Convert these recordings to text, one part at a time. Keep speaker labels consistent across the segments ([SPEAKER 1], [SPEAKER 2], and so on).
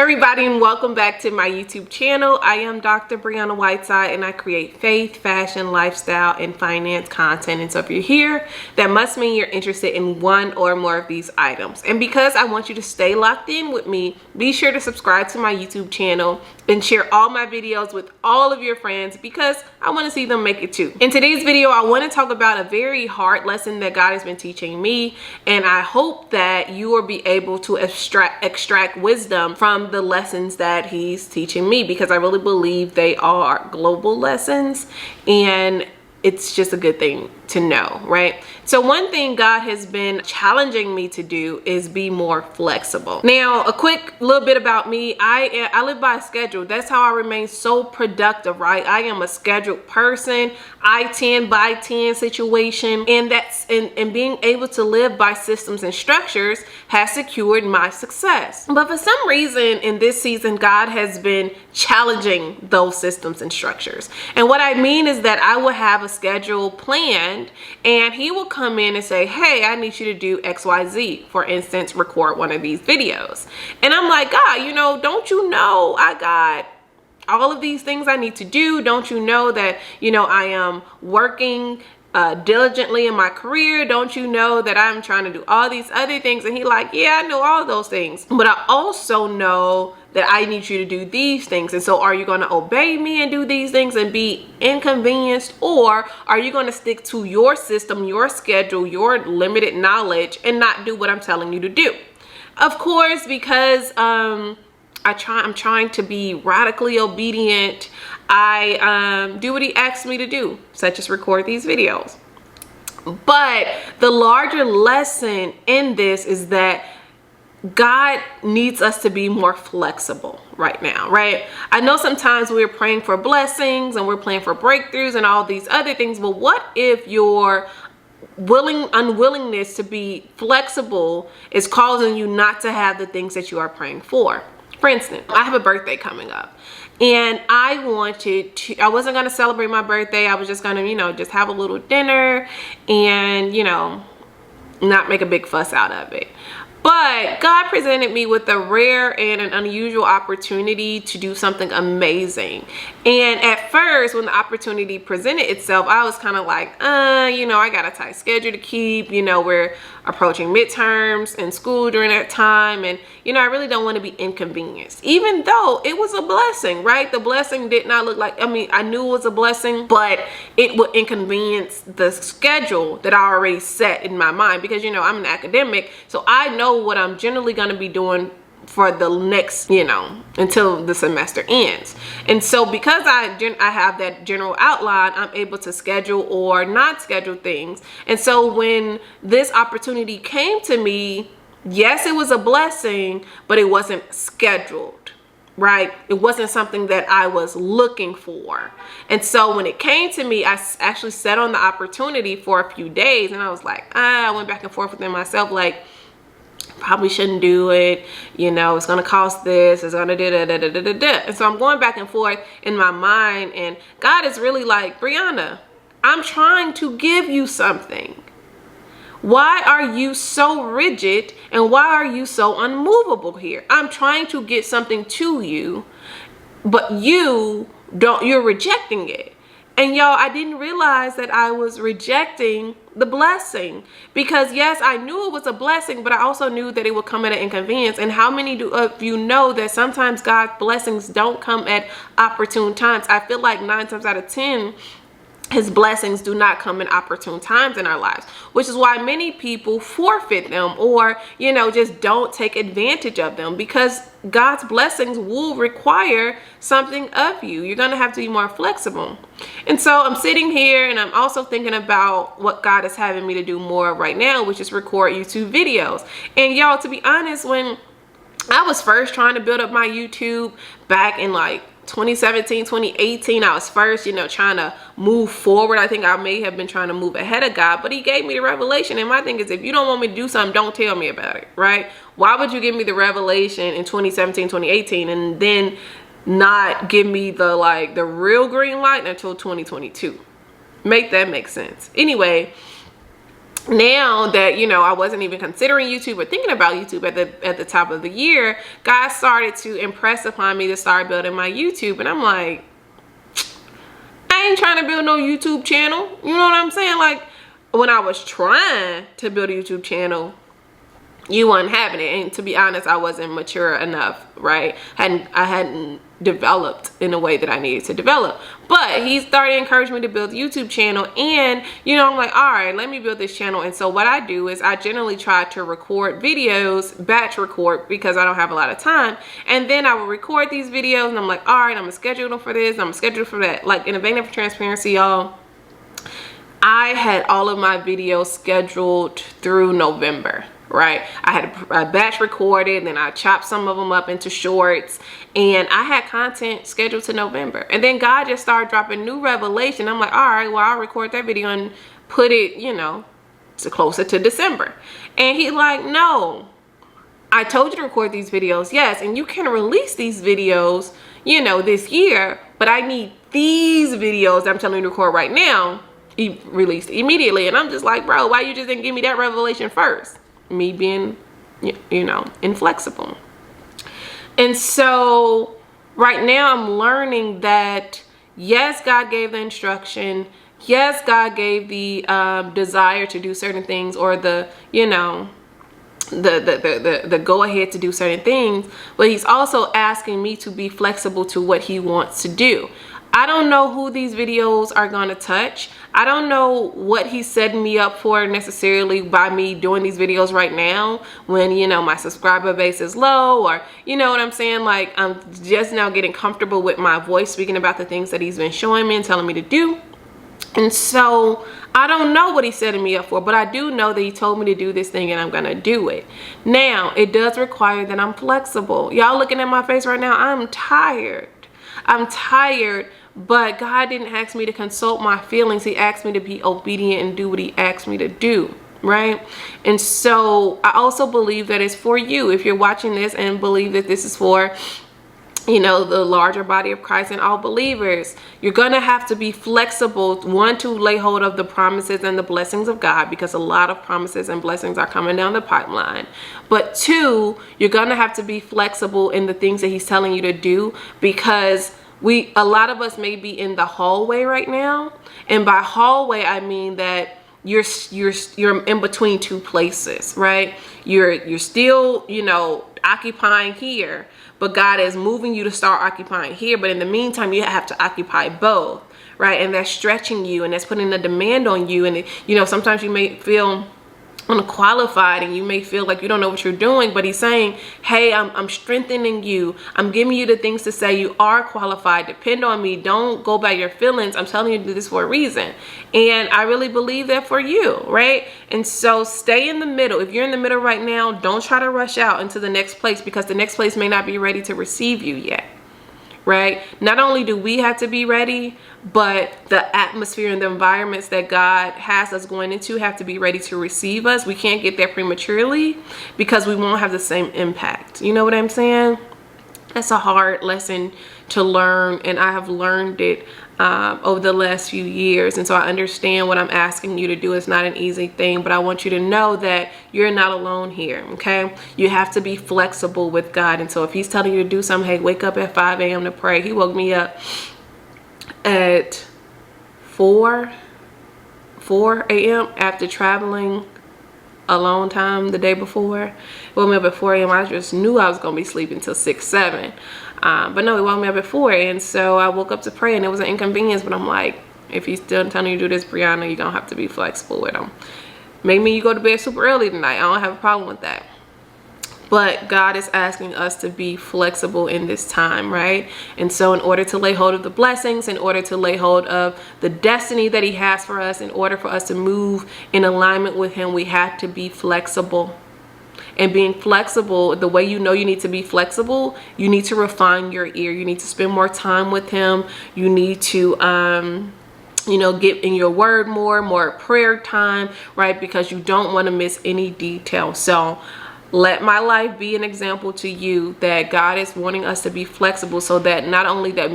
[SPEAKER 1] everybody, and welcome back to my YouTube channel. I am Dr. Brianna Whiteside, and I create faith, fashion, lifestyle, and finance content. And so if you're here, that must mean you're interested in one or more of these items. And because I want you to stay locked in with me, be sure to subscribe to my YouTube channel and share all my videos with all of your friends, because I want to see them make it too. In today's video, I want to talk about a very hard lesson that God has been teaching me, and I hope that you will be able to extract wisdom from the lessons that he's teaching me, because I really believe they are global lessons, and it's just a good thing to know, right? So one thing God has been challenging me to do is be more flexible. Now, a quick little bit about me. I live by a schedule. That's how I remain so productive, right? I am a scheduled person. I 10 by 10 situation, and and being able to live by systems and structures has secured my success. But for some reason in this season, God has been challenging those systems and structures. And what I mean is that I will have a schedule planned, and he will come in and say, hey, I need you to do XYZ. For instance, record one of these videos. And I'm like, God, don't you know I got all of these things I need to do? Don't you know that, I am working diligently in my career? Don't you know that I'm trying to do all these other things? And he like, yeah, I know all those things, but I also know that I need you to do these things. And so are you going to obey me and do these things and be inconvenienced, or are you going to stick to your system, your schedule, your limited knowledge, and not do what I'm telling you to do? Of course, because I'm trying to be radically obedient, I do what he asks me to do, such as record these videos. But the larger lesson in this is that God needs us to be more flexible right now, right? I know sometimes we're praying for blessings and we're praying for breakthroughs and all these other things, but what if your unwillingness to be flexible is causing you not to have the things that you are praying for? For instance, I have a birthday coming up, and I wasn't going to celebrate my birthday. I was just going to, just have a little dinner and, not make a big fuss out of it. But God presented me with a rare and an unusual opportunity to do something amazing. And at first, when the opportunity presented itself, I was kind of like, I got a tight schedule to keep. We're approaching midterms in school during that time. And, I really don't want to be inconvenienced, even though it was a blessing, right? The blessing did not look like, I knew it was a blessing, but it would inconvenience the schedule that I already set in my mind, because, I'm an academic. So I know what I'm generally going to be doing for the next, until the semester ends. And so because I have that general outline, I'm able to schedule or not schedule things. And so when this opportunity came to me, yes, it was a blessing, but it wasn't scheduled, right? It wasn't something that I was looking for. And so when it came to me, I actually sat on the opportunity for a few days, and I was like, I went back and forth within myself, like, probably shouldn't do it, it's going to cost this, it's going to da. And so I'm going back and forth in my mind, and God is really like, Brianna, I'm trying to give you something. Why are you so rigid, and why are you so unmovable here? I'm trying to get something to you, but you're rejecting it. And y'all, I didn't realize that I was rejecting the blessing, because yes, I knew it was a blessing, but I also knew that it would come at an inconvenience. And how many of you know that sometimes God's blessings don't come at opportune times? I feel like 9 times out of 10, his blessings do not come in opportune times in our lives, which is why many people forfeit them, or, just don't take advantage of them, because God's blessings will require something of you. You're going to have to be more flexible. And so I'm sitting here, and I'm also thinking about what God is having me to do more right now, which is record YouTube videos. And y'all, to be honest, when I was first trying to build up my YouTube back in like 2017, 2018, I was first, trying to move forward. I think I may have been trying to move ahead of God, but he gave me the revelation. And my thing is, if you don't want me to do something, don't tell me about it, right? Why would you give me the revelation in 2017, 2018, and then not give me the real green light until 2022? Make that make sense. Anyway, now that, you know, I wasn't even considering YouTube or thinking about YouTube at the top of the year, God started to impress upon me to start building my YouTube. And I'm like, I ain't trying to build no YouTube channel. You know what I'm saying? Like, when I was trying to build a YouTube channel, you weren't having it. And to be honest, I wasn't mature enough, right? I hadn't developed in a way that I needed to develop. But he started encouraging me to build a YouTube channel. And, you know, I'm like, all right, let me build this channel. And so what I do is I generally try to record videos, batch record, because I don't have a lot of time. And then I will record these videos and I'm like, all right, I'm gonna schedule them for this, I'm gonna schedule for that. Like, in a vein of transparency, y'all, I had all of my videos scheduled through November. Right, I had a batch recorded, then I chopped some of them up into shorts, and I had content scheduled to November. And then God just started dropping new revelation. I'm like, all right, well, I'll record that video and put it, you know, to closer to December. And he's like, no, I told you to record these videos, yes, and you can release these videos, you know, this year, but I need these videos that I'm telling you to record right now released immediately. And I'm just like, bro, why you just didn't give me that revelation first? Me being, you know, inflexible. And so right now I'm learning that, yes, God gave the instruction. Yes, God gave the desire to do certain things, or the, you know, the go ahead to do certain things, but he's also asking me to be flexible to what he wants to do. I don't know who these videos are going to touch. I don't know what he's setting me up for necessarily by me doing these videos right now when, you know, my subscriber base is low, or, you know what I'm saying? Like, I'm just now getting comfortable with my voice, speaking about the things that he's been showing me and telling me to do. And so I don't know what he's setting me up for, but I do know that he told me to do this thing and I'm going to do it. Now, it does require that I'm flexible. Y'all looking at my face right now, I'm tired. I'm tired, but God didn't ask me to consult my feelings. He asked me to be obedient and do what he asked me to do, right? And so I also believe that it's for you. If you're watching this and believe that this is for, you know, the larger body of Christ and all believers, you're going to have to be flexible. One, to lay hold of the promises and the blessings of God, because a lot of promises and blessings are coming down the pipeline. But two, you're going to have to be flexible in the things that he's telling you to do, because a lot of us may be in the hallway right now. And by hallway, I mean that you're in between two places, right? You're still, you know, occupying here, but God is moving you to start occupying here. But in the meantime, you have to occupy both, right? And that's stretching you, and that's putting a demand on you. And, you know, sometimes you may feel unqualified and you may feel like you don't know what you're doing, but he's saying, hey, I'm strengthening you. I'm giving you the things to say. You are qualified. Depend on me. Don't go by your feelings. I'm telling you to do this for a reason. And I really believe that for you, right? And so stay in the middle. If you're in the middle right now, don't try to rush out into the next place, because the next place may not be ready to receive you yet. Right? Not only do we have to be ready, but the atmosphere and the environments that God has us going into have to be ready to receive us. We can't get there prematurely, because we won't have the same impact. You know what I'm saying? That's a hard lesson to learn, and I have learned it over the last few years. And so I understand what I'm asking you to do is not an easy thing, but I want you to know that you're not alone here, okay? You have to be flexible with God. And so if he's telling you to do something, hey, wake up at 5 a.m. to pray. He woke me up at 4 a.m. after traveling a long time the day before. He woke me up at 4 a.m. I just knew I was going to be sleeping till 6, 7. But no, he woke me up at 4, and so I woke up to pray, and it was an inconvenience. But I'm like, if he's still telling you to do this, Brianna, you're going to have to be flexible with him. Maybe you go to bed super early tonight. I don't have a problem with that. But God is asking us to be flexible in this time, right? And so in order to lay hold of the blessings, in order to lay hold of the destiny that he has for us, in order for us to move in alignment with him, we have to be flexible. And being flexible, the way you know you need to be flexible, you need to refine your ear. You need to spend more time with him. You need to, you know, get in your word more prayer time, right? Because you don't want to miss any detail. So let my life be an example to you that God is wanting us to be flexible, so that not only that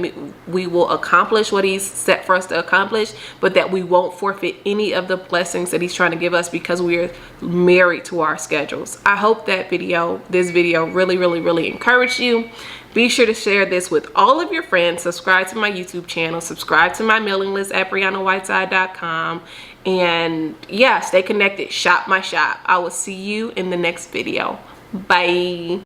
[SPEAKER 1] we will accomplish what he's set for us to accomplish, but that we won't forfeit any of the blessings that he's trying to give us because we are married to our schedules. I hope that this video really encouraged you. Be sure to share this with all of your friends. Subscribe to my YouTube channel. Subscribe to my mailing list at BriannaWhiteside.com. And yeah, stay connected. Shop my shop. I will see you in the next video. Bye.